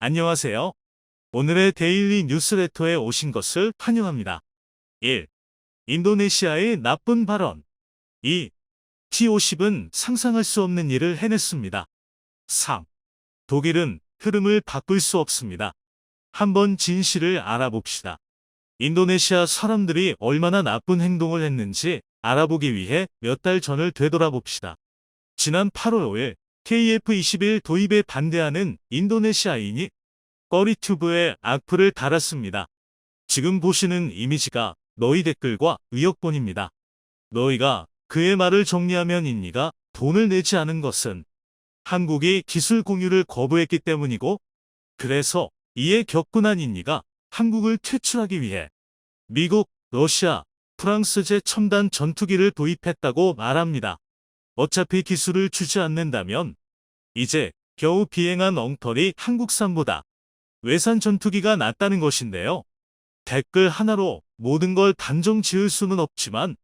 안녕하세요. 오늘의 데일리 뉴스레터에 오신 것을 환영합니다. 1. 인도네시아의 나쁜 발언. 2. T50은 상상할 수 없는 일을 해냈습니다. 3. 독일은 흐름을 바꿀 수 없습니다. 한번 진실을 알아봅시다. 인도네시아 사람들이 얼마나 나쁜 행동을 했는지 알아보기 위해 몇 달 전을 되돌아봅시다. 지난 8월 5일 KF21 도입에 반대하는 인도네시아인이 꺼리튜브에 악플을 달았습니다. 지금 보시는 이미지가 너희 댓글과 의역본입니다. 너희가 그의 말을 정리하면 인니가 돈을 내지 않은 것은 한국이 기술 공유를 거부했기 때문이고, 그래서 이에 격분한 인니가 한국을 퇴출하기 위해 미국, 러시아, 프랑스제 첨단 전투기를 도입했다고 말합니다. 어차피 기술을 주지 않는다면 이제 겨우 비행한 엉터리 한국산보다 외산 전투기가 낫다는 것인데요. 댓글 하나로 모든 걸 단정 지을 수는 없지만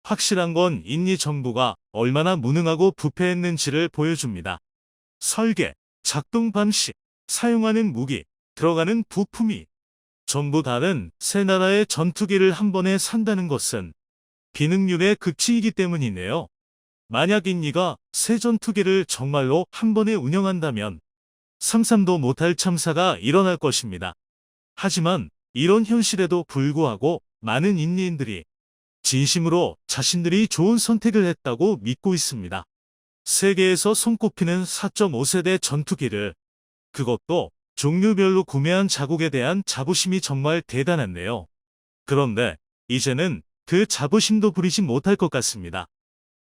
확실한 건 인니 정부가 얼마나 무능하고 부패했는지를 보여줍니다. 설계, 작동 방식, 사용하는 무기, 들어가는 부품이 전부 다른 세 나라의 전투기를 한 번에 산다는 것은 비능률의 극치이기 때문이네요. 만약 인니가 새 전투기를 정말로 한 번에 운영한다면 상상도 못할 참사가 일어날 것입니다. 하지만 이런 현실에도 불구하고 많은 인니인들이 진심으로 자신들이 좋은 선택을 했다고 믿고 있습니다. 세계에서 손꼽히는 4.5세대 전투기를, 그것도 종류별로 구매한 자국에 대한 자부심이 정말 대단한데요. 그런데 이제는 그 자부심도 부리지 못할 것 같습니다.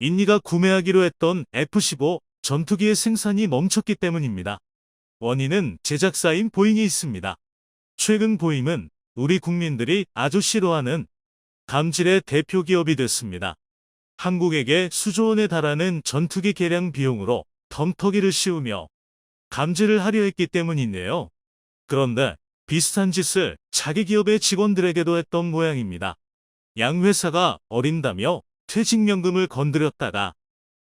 인니가 구매하기로 했던 F-15 전투기의 생산이 멈췄기 때문입니다. 원인은 제작사인 보잉이 있습니다. 최근 보잉은 우리 국민들이 아주 싫어하는 감질의 대표 기업이 됐습니다. 한국에게 수조 원에 달하는 전투기 개량 비용으로 덤터기를 씌우며 감질을 하려 했기 때문인데요. 그런데 비슷한 짓을 자기 기업의 직원들에게도 했던 모양입니다. 양 회사가 어린다며 퇴직연금을 건드렸다가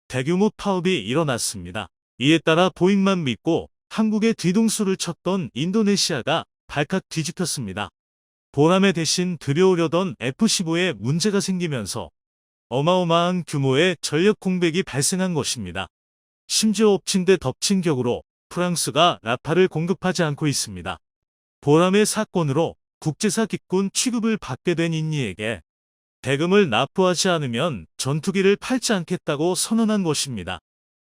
대규모 파업이 일어났습니다. 이에 따라 보잉만 믿고 한국의 뒤통수를 쳤던 인도네시아가 발칵 뒤집혔습니다. 보람에 대신 들여오려던 F-15에 문제가 생기면서 어마어마한 규모의 전력 공백이 발생한 것입니다. 심지어 엎친 데 덮친 격으로 프랑스가 라파를 공급하지 않고 있습니다. 보람의 사건으로 국제사 기꾼 취급을 받게 된 인니에게 대금을 납부하지 않으면 전투기를 팔지 않겠다고 선언한 것입니다.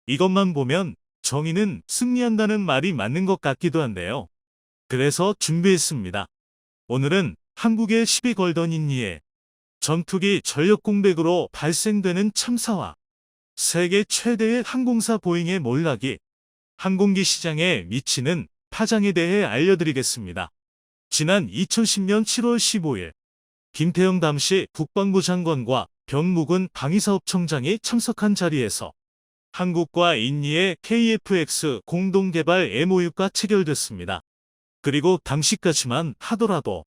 이것만 보면 정의는 승리한다는 말이 맞는 것 같기도 한데요. 그래서 준비했습니다. 오늘은 한국에 시비 걸던 인니의 전투기 전력 공백으로 발생되는 참사와 세계 최대의 항공사 보잉의 몰락이 항공기 시장에 미치는 파장에 대해 알려드리겠습니다. 지난 2010년 7월 15일 김태형 당시 국방부 장관과 변묵은 방위사업청장이 참석한 자리에서 한국과 인니의 KF-X 공동개발 MOU가 체결됐습니다. 그리고 당시까지만 하더라도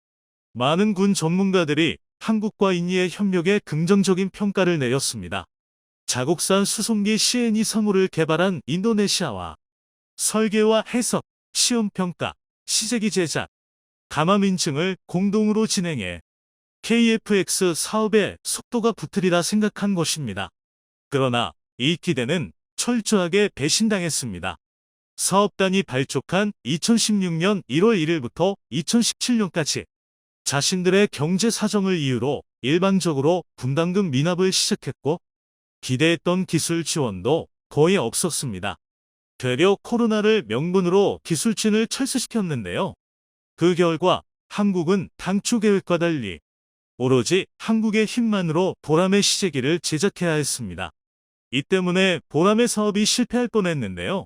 많은 군 전문가들이 한국과 인니의 협력에 긍정적인 평가를 내렸습니다. 자국산 수송기 CN-235를 개발한 인도네시아와 설계와 해석, 시험평가, 시제기 제작, 감함 인증을 공동으로 진행해 KF-X 사업에 속도가 붙으리라 생각한 것입니다. 그러나 이 기대는 철저하게 배신당했습니다. 사업단이 발족한 2016년 1월 1일부터 2017년까지 자신들의 경제 사정을 이유로 일방적으로 분담금 미납을 시작했고, 기대했던 기술 지원도 거의 없었습니다. 되려 코로나를 명분으로 기술진을 철수시켰는데요. 그 결과 한국은 당초 계획과 달리 오로지 한국의 힘만으로 보람의 시제기를 제작해야 했습니다. 이 때문에 보람의 사업이 실패할 뻔했는데요.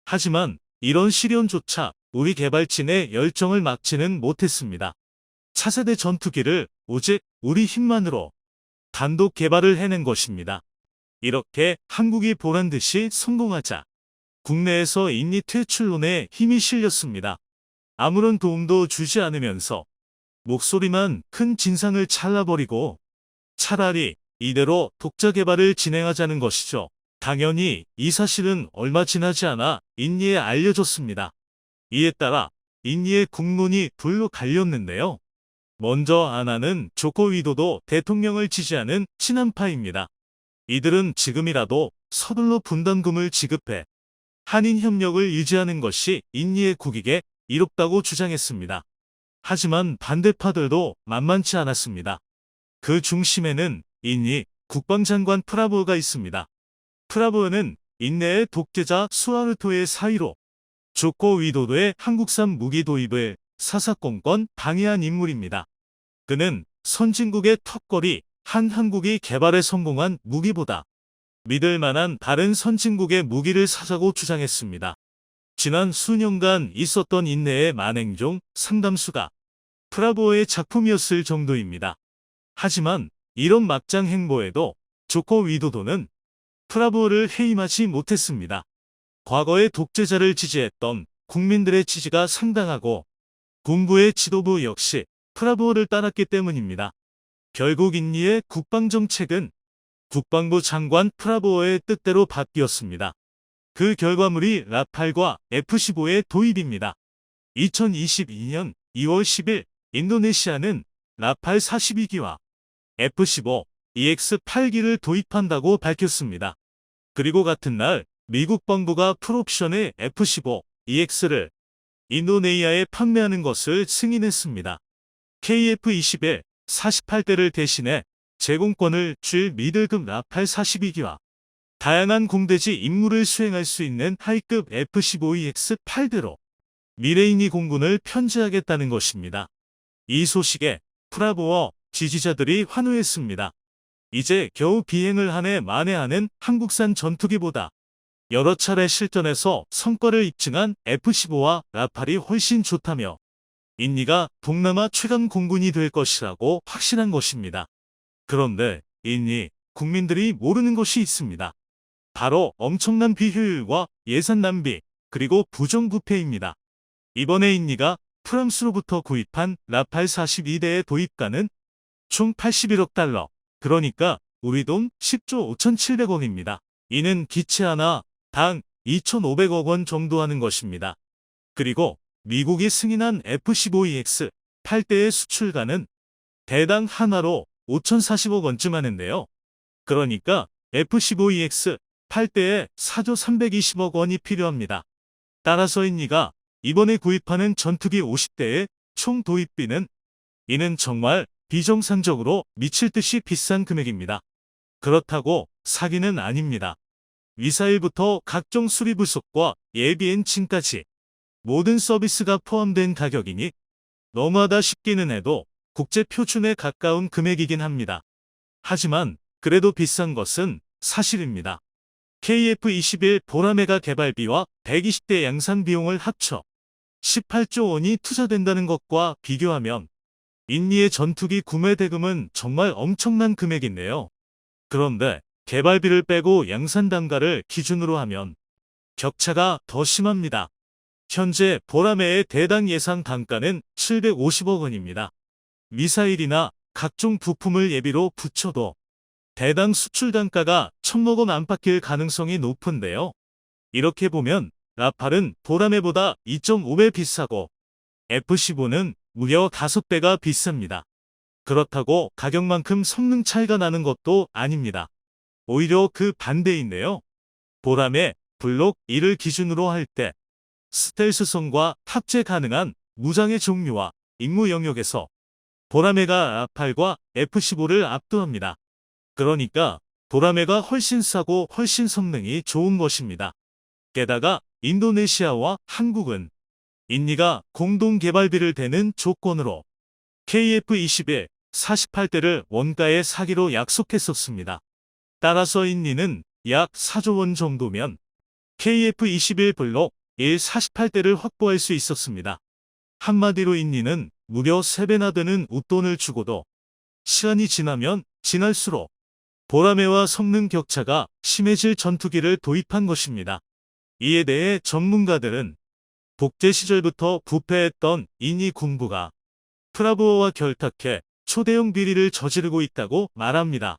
하지만 이런 시련조차 우리 개발진의 열정을 막지는 못했습니다. 차세대 전투기를 오직 우리 힘만으로 단독 개발을 해낸 것입니다. 이렇게 한국이 보란 듯이 성공하자 국내에서 인니 퇴출론에 힘이 실렸습니다. 아무런 도움도 주지 않으면서 목소리만 큰 진상을 잘라버리고 차라리 이대로 독자 개발을 진행하자는 것이죠. 당연히 이 사실은 얼마 지나지 않아 인니에 알려졌습니다. 이에 따라 인니의 국론이 둘로 갈렸는데요. 먼저 아나는 조코 위도도 대통령을 지지하는 친한파입니다. 이들은 지금이라도 서둘러 분담금을 지급해 한인 협력을 유지하는 것이 인니의 국익에 이롭다고 주장했습니다. 하지만 반대파들도 만만치 않았습니다. 그 중심에는 인니 국방장관 프라보가 있습니다. 프라보는 인내의 독재자 수하르토의 사이로 조코 위도도의 한국산 무기 도입을 사사건건 방해한 인물입니다. 그는 선진국의 턱걸이 한국이 개발에 성공한 무기보다 믿을 만한 다른 선진국의 무기를 사자고 주장했습니다. 지난 수년간 있었던 인내의 만행중 상당수가 프라보의 작품이었을 정도입니다. 하지만 이런 막장 행보에도 조코 위도도는 프라보를 해임하지 못했습니다. 과거의 독재자를 지지했던 국민들의 지지가 상당하고 군부의 지도부 역시 프라보를 따랐기 때문입니다. 결국 인니의 국방정책은 국방부 장관 프라보의 뜻대로 바뀌었습니다. 그 결과물이 라팔과 F-15의 도입입니다. 2022년 2월 10일 인도네시아는 라팔 42기와 F-15 EX-8기를 도입한다고 밝혔습니다. 그리고 같은 날 미국 정부가 풀옵션의 F-15 EX를 인도네시아에 판매하는 것을 승인했습니다. KF-21 48대를 대신해 제공권을 줄 미들급 라팔 42기와 다양한 공대지 임무를 수행할 수 있는 하이급 F-15EX-8대로 미래인이 공군을 편제하겠다는 것입니다. 이 소식에 프라보와 지지자들이 환호했습니다. 이제 겨우 비행을 한 해 만에 하는 한국산 전투기보다 여러 차례 실전에서 성과를 입증한 F-15와 라팔이 훨씬 좋다며 인니가 동남아 최강 공군이 될 것이라고 확신한 것입니다. 그런데 인니 국민들이 모르는 것이 있습니다. 바로 엄청난 비효율과 예산 낭비 그리고 부정부패입니다. 이번에 인니가 프랑스로부터 구입한 라팔 42대의 도입가는 총 81억 달러, 그러니까 우리 돈 10조 5,700원입니다. 이는 기체 하나 당 2,500억 원 정도 하는 것입니다. 그리고 미국이 승인한 F-15EX 8대의 수출가는 대당 하나로 5,040억 원쯤 하는데요. 그러니까 F-15EX 8대에 4조 320억 원이 필요합니다. 따라서 인니가 이번에 구입하는 전투기 50대의 총 도입비는 이는 정말 비정상적으로 미칠 듯이 비싼 금액입니다. 그렇다고 사기는 아닙니다. 미사일부터 각종 수리 부속과 예비 엔진까지 모든 서비스가 포함된 가격이니 너무하다 싶기는 해도 국제 표준에 가까운 금액이긴 합니다. 하지만 그래도 비싼 것은 사실입니다. KF-21 보라매가 개발비와 120대 양산 비용을 합쳐 18조 원이 투자된다는 것과 비교하면 인니의 전투기 구매 대금은 정말 엄청난 금액인데요. 그런데 개발비를 빼고 양산 단가를 기준으로 하면 격차가 더 심합니다. 현재 보라매의 대당 예상 단가는 750억 원입니다. 미사일이나 각종 부품을 예비로 붙여도 대당 수출 단가가 1,000억 원 안팎일 가능성이 높은데요. 이렇게 보면 라팔은 보라매보다 2.5배 비싸고 F-15는 무려 5배가 비쌉니다. 그렇다고 가격만큼 성능 차이가 나는 것도 아닙니다. 오히려 그 반대인데요. 보라매 블록 1을 기준으로 할 때 스텔스성과 탑재 가능한 무장의 종류와 임무 영역에서 보라매가 라팔과 F-15를 압도합니다. 그러니까 보라매가 훨씬 싸고 훨씬 성능이 좋은 것입니다. 게다가 인도네시아와 한국은 인니가 공동 개발비를 대는 조건으로 KF-21 48대를 원가에 사기로 약속했었습니다. 따라서 인니는 약 4조 원 정도면 KF-21 블록 1 48대를 확보할 수 있었습니다. 한마디로 인니는 무려 3배나 되는 웃돈을 주고도 시간이 지나면 지날수록 보라매와 성능 격차가 심해질 전투기를 도입한 것입니다. 이에 대해 전문가들은 독재 시절부터 부패했던 인니 군부가 프라보와 결탁해 초대형 비리를 저지르고 있다고 말합니다.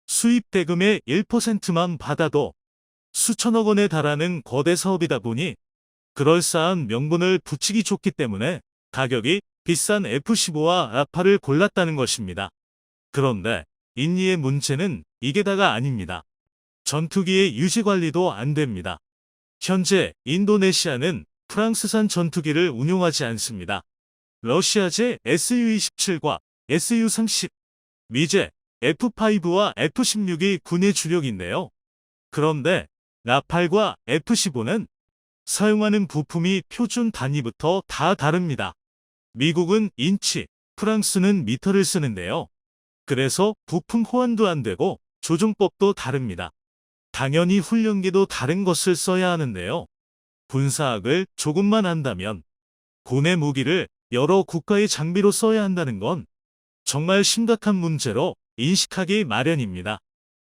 수입 대금의 1%만 받아도 수천억 원에 달하는 거대 사업이다 보니 그럴싸한 명분을 붙이기 좋기 때문에 가격이 비싼 F-15와 라팔을 골랐다는 것입니다. 그런데 인니의 문제는 이게 다가 아닙니다. 전투기의 유지 관리도 안 됩니다. 현재 인도네시아는 프랑스산 전투기를 운용하지 않습니다. 러시아제 Su-27과 Su-30, 미제 F-5와 F-16이 군의 주력인데요. 그런데 라팔과 F-15는 사용하는 부품이 표준 단위부터 다 다릅니다. 미국은 인치, 프랑스는 미터를 쓰는데요. 그래서 부품 호환도 안 되고 조종법도 다릅니다. 당연히 훈련기도 다른 것을 써야 하는데요. 군사학을 조금만 안다면 군의 무기를 여러 국가의 장비로 써야 한다는 건 정말 심각한 문제로 인식하기 마련입니다.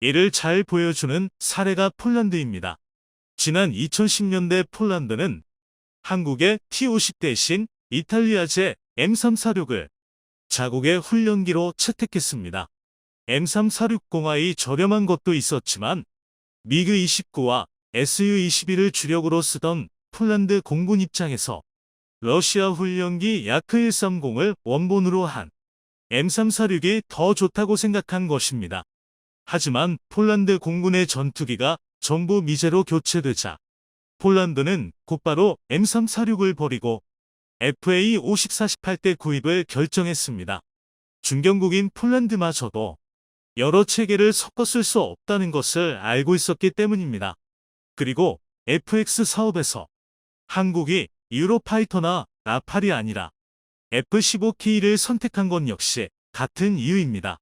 이를 잘 보여주는 사례가 폴란드입니다. 지난 2010년대 폴란드는 한국의 T-50 대신 이탈리아제 M346을 자국의 훈련기로 채택했습니다. M346공화이 저렴한 것도 있었지만 미그-29와 Su-21을 주력으로 쓰던 폴란드 공군 입장에서 러시아 훈련기 야크-130을 원본으로 한 M346이 더 좋다고 생각한 것입니다. 하지만 폴란드 공군의 전투기가 전부 미제로 교체되자 폴란드는 곧바로 M346을 버리고 FA-50-48대 구입을 결정했습니다. 중견국인 폴란드마저도 여러 체계를 섞어 쓸 수 없다는 것을 알고 있었기 때문입니다. 그리고 FX 사업에서 한국이 유로파이터나 라팔이 아니라 F-15K를 선택한 건 역시 같은 이유입니다.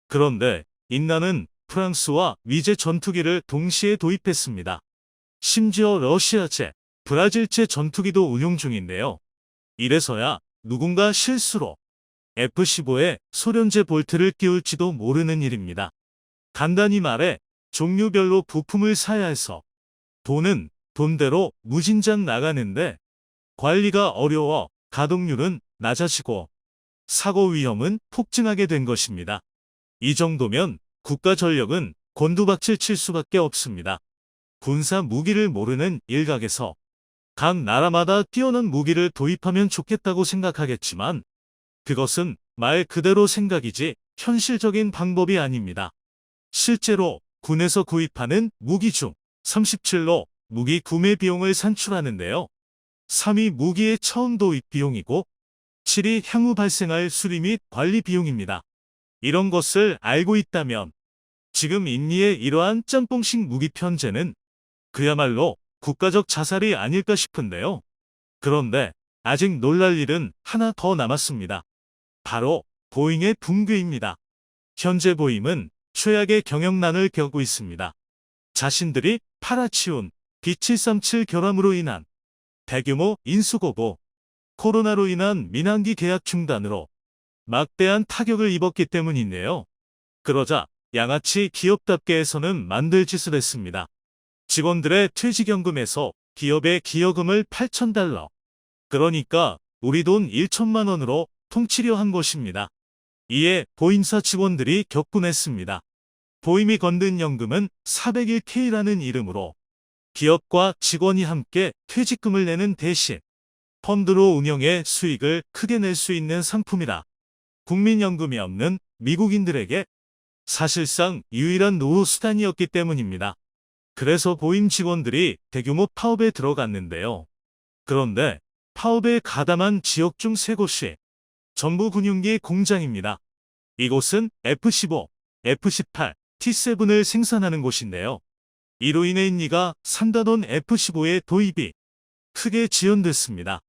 그런데 인나는 프랑스와 미제 전투기를 동시에 도입했습니다. 심지어 러시아제, 브라질제 전투기도 운용 중인데요. 이래서야 누군가 실수로 F-15에 소련제 볼트를 끼울지도 모르는 일입니다. 간단히 말해 종류별로 부품을 사야 해서 돈은 돈대로 무진장 나가는데 관리가 어려워 가동률은 낮아지고 사고 위험은 폭증하게 된 것입니다. 이 정도면 국가 전력은 곤두박질 칠 수밖에 없습니다. 군사 무기를 모르는 일각에서 각 나라마다 뛰어난 무기를 도입하면 좋겠다고 생각하겠지만 그것은 말 그대로 생각이지 현실적인 방법이 아닙니다. 실제로 군에서 구입하는 무기 중 37로 무기 구매 비용을 산출하는데요. 3위 무기의 처음 도입 비용이고 7위 향후 발생할 수리 및 관리 비용입니다. 이런 것을 알고 있다면 지금 인니의 이러한 짬뽕식 무기 편제는 그야말로 국가적 자살이 아닐까 싶은데요. 그런데 아직 놀랄 일은 하나 더 남았습니다. 바로 보잉의 붕괴입니다. 현재 보잉은 최악의 경영난을 겪고 있습니다. 자신들이 팔아치운 B737 결함으로 인한 대규모 인수고고, 코로나로 인한 민항기 계약 중단으로 막대한 타격을 입었기 때문인데요. 그러자 양아치 기업답게 해서는 만들 짓을 했습니다. 직원들의 퇴직연금에서 기업의 기여금을 $8,000, 그러니까 우리 돈 1천만 원으로 통치려 한 것입니다. 이에 보임사 직원들이 격분했습니다. 보임이 건든 연금은 401K라는 이름으로 기업과 직원이 함께 퇴직금을 내는 대신 펀드로 운영해 수익을 크게 낼 수 있는 상품이라 국민연금이 없는 미국인들에게 사실상 유일한 노후 수단이었기 때문입니다. 그래서 보임 직원들이 대규모 파업에 들어갔는데요. 그런데 파업에 가담한 지역 중 3곳이 전부 군용기 공장입니다. 이곳은 F-15, F-18, T-7을 생산하는 곳인데요. 이로 인해 인니가 산다던 F-15의 도입이 크게 지연됐습니다.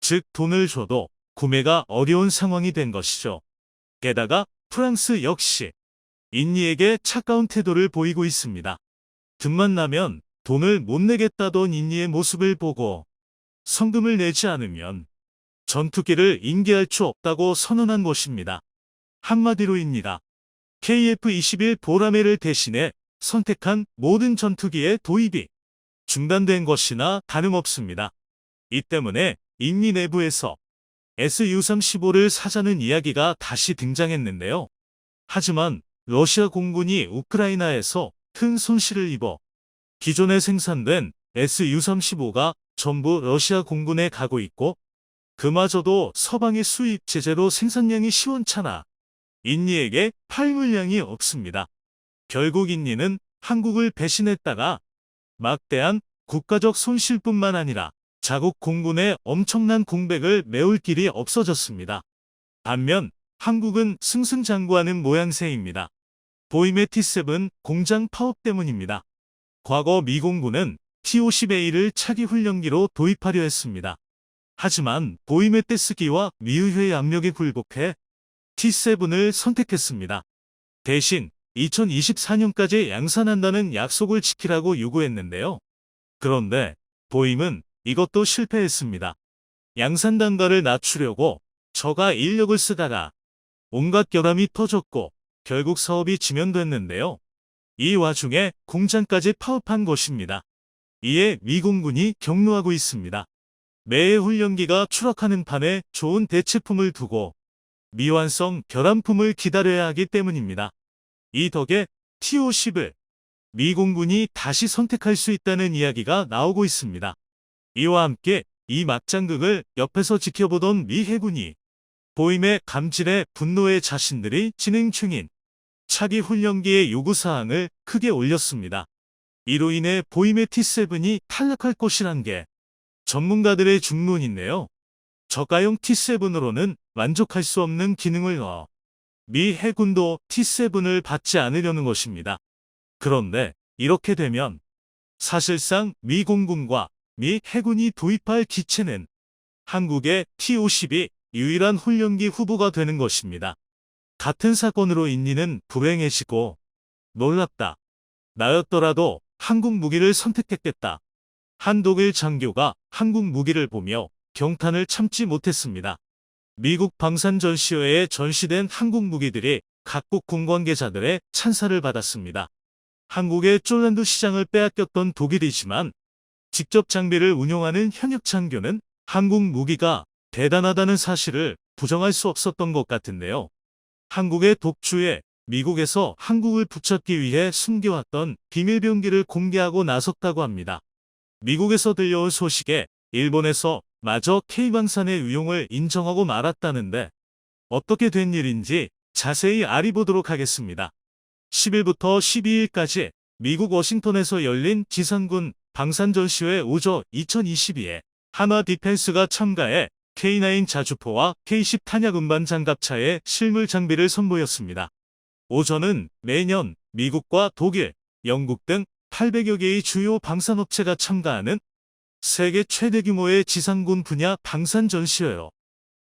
즉 돈을 줘도 구매가 어려운 상황이 된 것이죠. 게다가 프랑스 역시 인니에게 차가운 태도를 보이고 있습니다. 틈만 나면 돈을 못 내겠다던 인니의 모습을 보고 성금을 내지 않으면 전투기를 인계할 수 없다고 선언한 것입니다. 한마디로 인니가 KF-21 보라매를 대신해 선택한 모든 전투기의 도입이 중단된 것이나 다름없습니다. 이 때문에 인니 내부에서 Su-35를 사자는 이야기가 다시 등장했는데요. 하지만 러시아 공군이 우크라이나에서 큰 손실을 입어 기존에 생산된 Su-35가 전부 러시아 공군에 가고 있고 그마저도 서방의 수입 제재로 생산량이 시원찮아 인니에게 팔 물량이 없습니다. 결국 인니는 한국을 배신했다가 막대한 국가적 손실뿐만 아니라 자국 공군의 엄청난 공백을 메울 길이 없어졌습니다. 반면 한국은 승승장구하는 모양새입니다. 보임의 T7 공장 파업 때문입니다. 과거 미 공군은 T-50A를 차기 훈련기로 도입하려 했습니다. 하지만 보임의 떼쓰기와 미의회의 압력에 굴복해 T7을 선택했습니다. 대신 2024년까지 양산한다는 약속을 지키라고 요구했는데요. 그런데 보임은 이것도 실패했습니다. 양산 단가를 낮추려고 저가 인력을 쓰다가 온갖 결함이 터졌고 결국 사업이 지연됐는데요. 이 와중에 공장까지 파업한 것입니다. 이에 미 공군이 격노하고 있습니다. 매해 훈련기가 추락하는 판에 좋은 대체품을 두고 미완성 결함품을 기다려야 하기 때문입니다. 이 덕에 T-50을 미 공군이 다시 선택할 수 있다는 이야기가 나오고 있습니다. 이와 함께 이 막장극을 옆에서 지켜보던 미 해군이 보임의 감질에 분노해 자신들이 진행 중인 차기 훈련기의 요구사항을 크게 올렸습니다. 이로 인해 보임의 T7이 탈락할 것이란 게 전문가들의 중론인데요. 저가형 T7으로는 만족할 수 없는 기능을 넣어 미 해군도 T7을 받지 않으려는 것입니다. 그런데 이렇게 되면 사실상 미 공군과 미 해군이 도입할 기체는 한국의 T-50이 유일한 훈련기 후보가 되는 것입니다. 같은 사건으로 인니는 불행해지고 놀랍다. 나였더라도 한국 무기를 선택했겠다. 한 독일 장교가 한국 무기를 보며 경탄을 참지 못했습니다. 미국 방산 전시회에 전시된 한국 무기들이 각국 군 관계자들의 찬사를 받았습니다. 한국의 쫄란드 시장을 빼앗겼던 독일이지만 직접 장비를 운용하는 현역 장교는 한국 무기가 대단하다는 사실을 부정할 수 없었던 것 같은데요. 한국의 독주에 미국에서 한국을 붙잡기 위해 숨겨왔던 비밀병기를 공개하고 나섰다고 합니다. 미국에서 들려온 소식에 일본에서 마저 K방산의 위용을 인정하고 말았다는데 어떻게 된 일인지 자세히 알아보도록 하겠습니다. 10일부터 12일까지 미국 워싱턴에서 열린 지상군 방산전시회 오저 2022에 한화 디펜스가 참가해 K9 자주포와 K10 탄약 운반 장갑차의 실물 장비를 선보였습니다. 오전은 매년 미국과 독일, 영국 등 800여 개의 주요 방산업체가 참가하는 세계 최대 규모의 지상군 분야 방산 전시회요.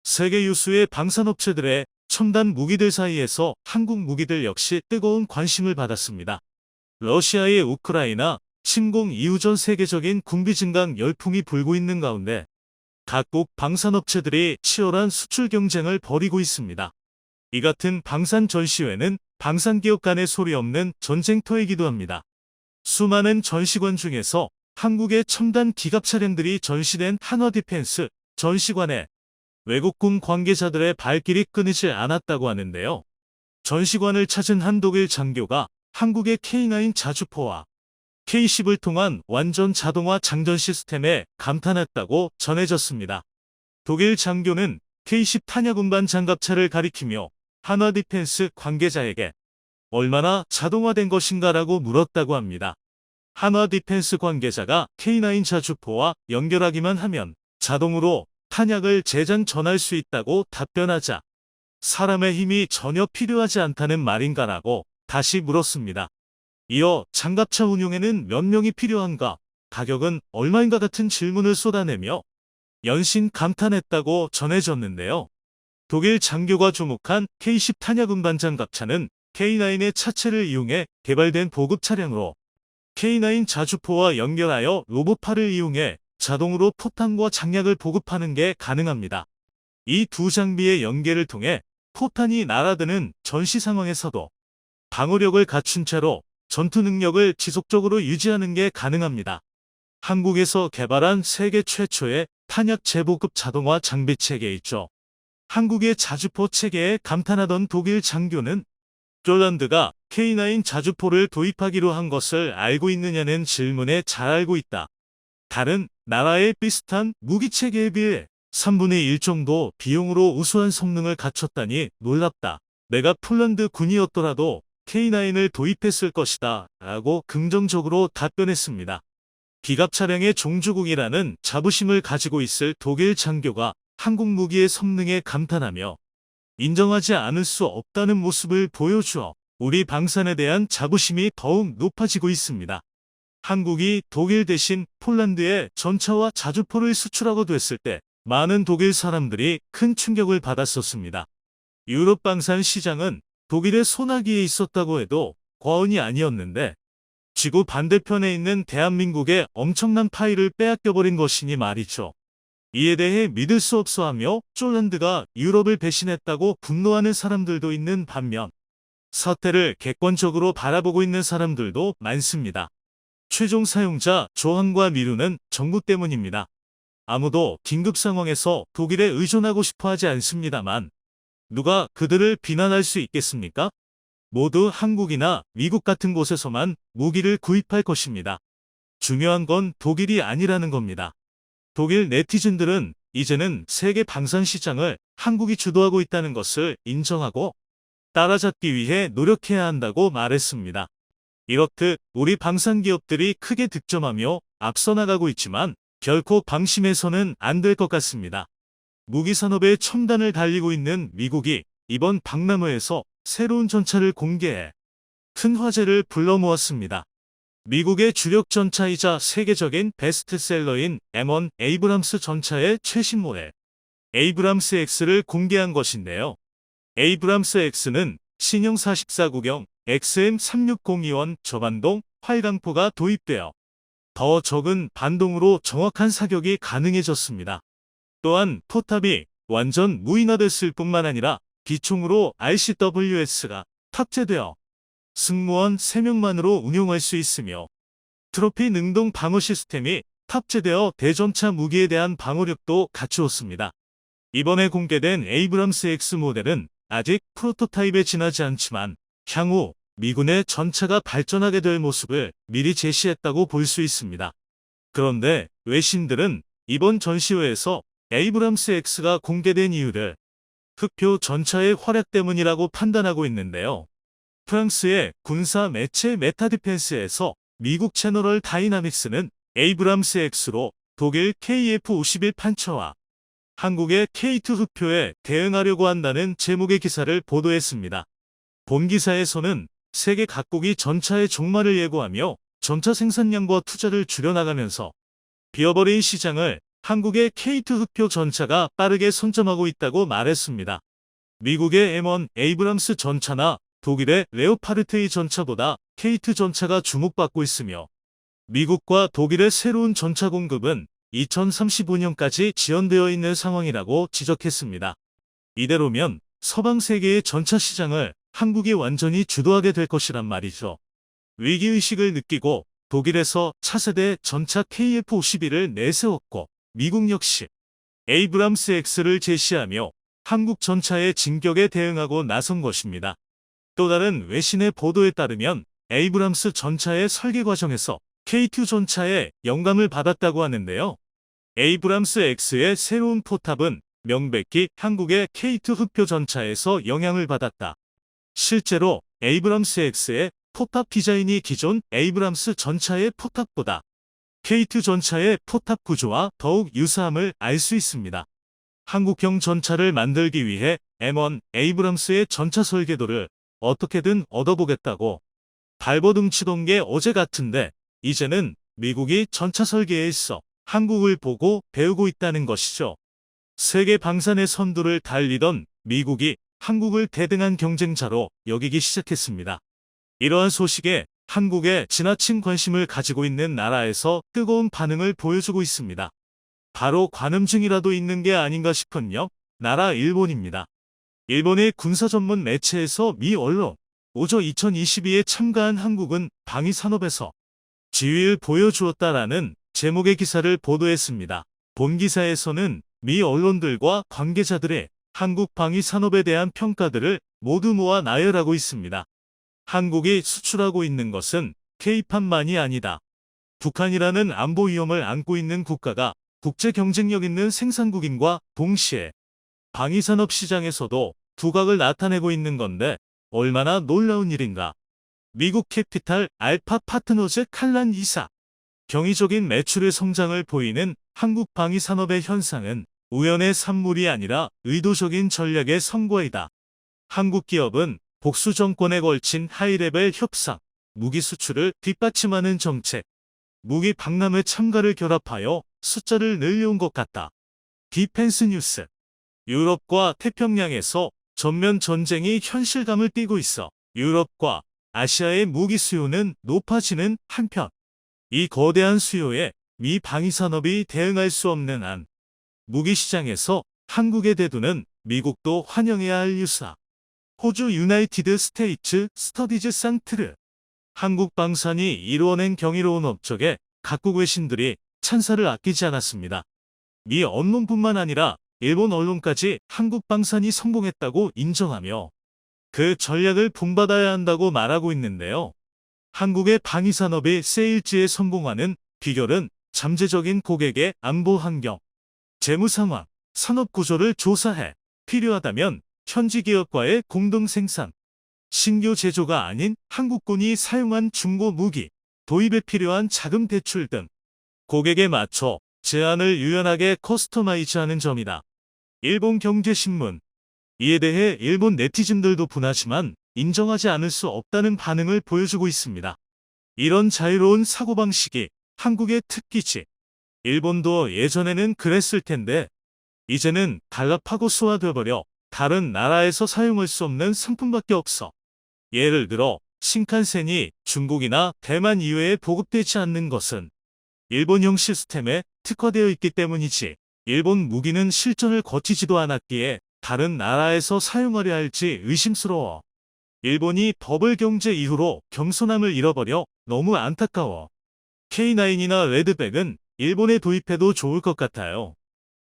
세계 유수의 방산업체들의 첨단 무기들 사이에서 한국 무기들 역시 뜨거운 관심을 받았습니다. 러시아의 우크라이나 침공 이후 전 세계적인 군비 증강 열풍이 불고 있는 가운데 각국 방산업체들이 치열한 수출 경쟁을 벌이고 있습니다. 이 같은 방산 전시회는 방산기업 간의 소리 없는 전쟁터이기도 합니다. 수많은 전시관 중에서 한국의 첨단 기갑 차량들이 전시된 한화 디펜스 전시관에 외국군 관계자들의 발길이 끊이질 않았다고 하는데요. 전시관을 찾은 한 독일 장교가 한국의 K9 자주포와 K10을 통한 완전 자동화 장전 시스템에 감탄했다고 전해졌습니다. 독일 장교는 K10 탄약 운반 장갑차를 가리키며 한화 디펜스 관계자에게 얼마나 자동화된 것인가라고 물었다고 합니다. 한화 디펜스 관계자가 K9 자주포와 연결하기만 하면 자동으로 탄약을 재장 전할 수 있다고 답변하자 사람의 힘이 전혀 필요하지 않다는 말인가라고 다시 물었습니다. 이어 장갑차 운용에는 몇 명이 필요한가, 가격은 얼마인가 같은 질문을 쏟아내며 연신 감탄했다고 전해졌는데요. 독일 장교가 주목한 K10 탄약 운반 장갑차는 K9의 차체를 이용해 개발된 보급 차량으로 K9 자주포와 연결하여 로봇팔을 이용해 자동으로 포탄과 장약을 보급하는 게 가능합니다. 이 두 장비의 연계를 통해 포탄이 날아드는 전시 상황에서도 방어력을 갖춘 채로 전투 능력을 지속적으로 유지하는 게 가능합니다. 한국에서 개발한 세계 최초의 탄약 재보급 자동화 장비 체계이죠. 한국의 자주포 체계에 감탄하던 독일 장교는 쫄란드가 K9 자주포를 도입하기로 한 것을 알고 있느냐는 질문에 잘 알고 있다. 다른 나라의 비슷한 무기체계에 비해 3분의 1 정도 비용으로 우수한 성능을 갖췄다니 놀랍다. 내가 폴란드 군이었더라도 K9을 도입했을 것이다 라고 긍정적으로 답변했습니다. 기갑 차량의 종주국이라는 자부심을 가지고 있을 독일 장교가 한국 무기의 성능에 감탄하며 인정하지 않을 수 없다는 모습을 보여주어 우리 방산에 대한 자부심이 더욱 높아지고 있습니다. 한국이 독일 대신 폴란드에 전차와 자주포를 수출하고 됐을 때 많은 독일 사람들이 큰 충격을 받았었습니다. 유럽 방산 시장은 독일의 손아귀에 있었다고 해도 과언이 아니었는데 지구 반대편에 있는 대한민국의 엄청난 파이를 빼앗겨버린 것이니 말이죠. 이에 대해 믿을 수 없어하며 폴란드가 유럽을 배신했다고 분노하는 사람들도 있는 반면 사태를 객관적으로 바라보고 있는 사람들도 많습니다. 최종 사용자 조항과 미루는 정부 때문입니다. 아무도 긴급 상황에서 독일에 의존하고 싶어 하지 않습니다만 누가 그들을 비난할 수 있겠습니까? 모두 한국이나 미국 같은 곳에서만 무기를 구입할 것입니다. 중요한 건 독일이 아니라는 겁니다. 독일 네티즌들은 이제는 세계 방산 시장을 한국이 주도하고 있다는 것을 인정하고 따라잡기 위해 노력해야 한다고 말했습니다. 이렇듯 우리 방산 기업들이 크게 득점하며 앞서 나가고 있지만 결코 방심해서는 안 될 것 같습니다. 무기 산업의 첨단을 달리고 있는 미국이 이번 박람회에서 새로운 전차를 공개해 큰 화제를 불러 모았습니다. 미국의 주력 전차이자 세계적인 베스트셀러인 M1 에이브람스 전차의 최신 모델 에이브람스 X를 공개한 것인데요. 에이브람스 X는 신형 44구경 XM360E1 저반동 활강포가 도입되어 더 적은 반동으로 정확한 사격이 가능해졌습니다. 또한 포탑이 완전 무인화됐을 뿐만 아니라 기총으로 RCWS가 탑재되어 승무원 3명만으로 운용할 수 있으며 트로피 능동 방어 시스템이 탑재되어 대전차 무기에 대한 방어력도 갖추었습니다. 이번에 공개된 에이브람스 X 모델은 아직 프로토타입에 지나지 않지만 향후 미군의 전차가 발전하게 될 모습을 미리 제시했다고 볼 수 있습니다. 그런데 외신들은 이번 전시회에서 에이브람스 X가 공개된 이유를 흑표 전차의 활약 때문이라고 판단하고 있는데요. 프랑스의 군사 매체 메타디펜스에서 미국 제너럴 다이나믹스는 에이브람스 X로 독일 KF-51 판처와 한국의 K2 흑표에 대응하려고 한다는 제목의 기사를 보도했습니다. 본 기사에서는 세계 각국이 전차의 종말을 예고하며 전차 생산량과 투자를 줄여나가면서 비어버린 시장을 한국의 K2 흑표 전차가 빠르게 선점하고 있다고 말했습니다. 미국의 M1 에이브람스 전차나 독일의 레오파르트의 전차보다 K2 전차가 주목받고 있으며 미국과 독일의 새로운 전차 공급은 2035년까지 지연되어 있는 상황이라고 지적했습니다. 이대로면 서방 세계의 전차 시장을 한국이 완전히 주도하게 될 것이란 말이죠. 위기의식을 느끼고 독일에서 차세대 전차 KF-51을 내세웠고 미국 역시 에이브람스 X를 제시하며 한국 전차의 진격에 대응하고 나선 것입니다. 또 다른 외신의 보도에 따르면 에이브람스 전차의 설계 과정에서 K2 전차에 영감을 받았다고 하는데요. 에이브람스 X의 새로운 포탑은 명백히 한국의 K2 흑표 전차에서 영향을 받았다. 실제로 에이브람스 X의 포탑 디자인이 기존 에이브람스 전차의 포탑보다 K2 전차의 포탑 구조와 더욱 유사함을 알 수 있습니다. 한국형 전차를 만들기 위해 M1 에이브람스의 전차 설계도를 어떻게든 얻어보겠다고 발버둥 치던 게 어제 같은데 이제는 미국이 전차 설계에 있어 한국을 보고 배우고 있다는 것이죠. 세계 방산의 선두를 달리던 미국이 한국을 대등한 경쟁자로 여기기 시작했습니다. 이러한 소식에 한국에 지나친 관심을 가지고 있는 나라에서 뜨거운 반응을 보여주고 있습니다. 바로 관음증이라도 있는 게 아닌가 싶은요. 나라 일본입니다. 일본의 군사 전문 매체에서 미 언론 오저 2022에 참가한 한국은 방위 산업에서 지위를 보여주었다라는 제목의 기사를 보도했습니다. 본 기사에서는 미 언론들과 관계자들의 한국 방위 산업에 대한 평가들을 모두 모아 나열하고 있습니다. 한국이 수출하고 있는 것은 K판만이 아니다. 북한이라는 안보 위험을 안고 있는 국가가 국제 경쟁력 있는 생산국인과 동시에 방위산업 시장에서도 두각을 나타내고 있는 건데 얼마나 놀라운 일인가. 미국 캐피탈 알파 파트너즈 칼란 이사. 경이적인 매출의 성장을 보이는 한국 방위산업의 현상은 우연의 산물이 아니라 의도적인 전략의 성과이다. 한국 기업은 복수 정권에 걸친 하이레벨 협상, 무기 수출을 뒷받침하는 정책, 무기 박람회 참가를 결합하여 숫자를 늘려온 것 같다. 디펜스 뉴스. 유럽과 태평양에서 전면 전쟁이 현실감을 띠고 있어 유럽과 아시아의 무기 수요는 높아지는 한편, 이 거대한 수요에 미 방위산업이 대응할 수 없는 한 무기 시장에서 한국의 대두는 미국도 환영해야 할 유사. 호주 유나이티드 스테이츠 스터디즈 산트르. 한국 방산이 이루어낸 경이로운 업적에 각국 외신들이 찬사를 아끼지 않았습니다. 미 언론뿐만 아니라 일본 언론까지 한국 방산이 성공했다고 인정하며 그 전략을 본받아야 한다고 말하고 있는데요. 한국의 방위산업이 세일즈에 성공하는 비결은 잠재적인 고객의 안보 환경, 재무 상황, 산업 구조를 조사해 필요하다면 현지 기업과의 공동 생산, 신규 제조가 아닌 한국군이 사용한 중고 무기, 도입에 필요한 자금 대출 등 고객에 맞춰 제안을 유연하게 커스터마이즈하는 점이다. 일본 경제신문. 이에 대해 일본 네티즌들도 분하지만 인정하지 않을 수 없다는 반응을 보여주고 있습니다. 이런 자유로운 사고방식이 한국의 특기지. 일본도 예전에는 그랬을 텐데 이제는 단랍하고 소화되어버려 다른 나라에서 사용할 수 없는 상품밖에 없어. 예를 들어 신칸센이 중국이나 대만 이외에 보급되지 않는 것은 일본형 시스템에 특화되어 있기 때문이지. 일본 무기는 실전을 거치지도 않았기에 다른 나라에서 사용하려 할지 의심스러워. 일본이 버블 경제 이후로 겸손함을 잃어버려 너무 안타까워. K9이나 레드백은 일본에 도입해도 좋을 것 같아요.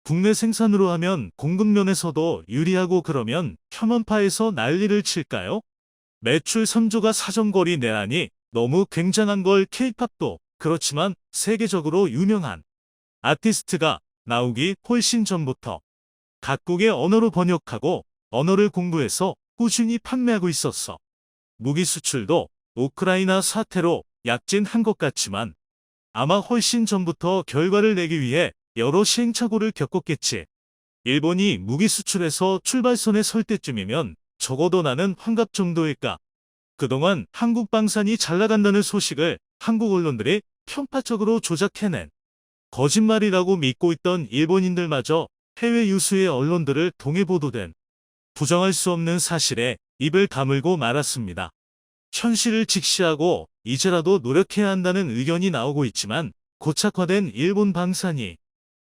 국내 생산으로 하면 공급면에서도 유리하고 그러면 혐한파에서 난리를 칠까요? 매출 3조가 사정거리 내라니 너무 굉장한 걸. K-팝도 그렇지만 세계적으로 유명한 아티스트가 나오기 훨씬 전부터 각국의 언어로 번역하고 언어를 공부해서 꾸준히 판매하고 있었어. 무기 수출도 우크라이나 사태로 약진한 것 같지만 아마 훨씬 전부터 결과를 내기 위해 여러 시행착오를 겪었겠지. 일본이 무기 수출에서 출발선에 설 때쯤이면 적어도 나는 환갑 정도일까. 그동안 한국 방산이 잘 나간다는 소식을 한국 언론들이 편파적으로 조작해낸 거짓말이라고 믿고 있던 일본인들마저 해외 유수의 언론들을 통해 보도된 부정할 수 없는 사실에 입을 다물고 말았습니다. 현실을 직시하고 이제라도 노력해야 한다는 의견이 나오고 있지만 고착화된 일본 방산이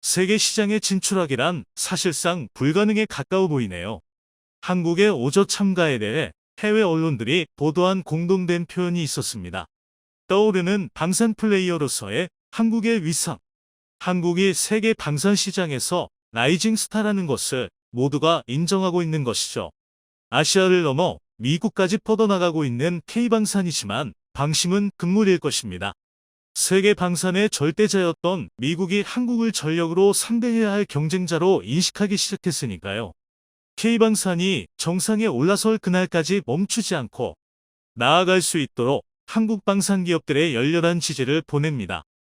세계 시장에 진출하기란 사실상 불가능에 가까워 보이네요. 한국의 오저 참가에 대해 해외 언론들이 보도한 공동된 표현이 있었습니다. 떠오르는 방산 플레이어로서의 한국의 위상. 한국이 세계 방산 시장에서 라이징 스타라는 것을 모두가 인정하고 있는 것이죠. 아시아를 넘어 미국까지 뻗어나가고 있는 K방산이지만 방심은 금물일 것입니다. 세계 방산의 절대자였던 미국이 한국을 전력으로 상대해야 할 경쟁자로 인식하기 시작했으니까요. K방산이 정상에 올라설 그날까지 멈추지 않고 나아갈 수 있도록 한국 방산 기업들의 열렬한 지지를 보냅니다.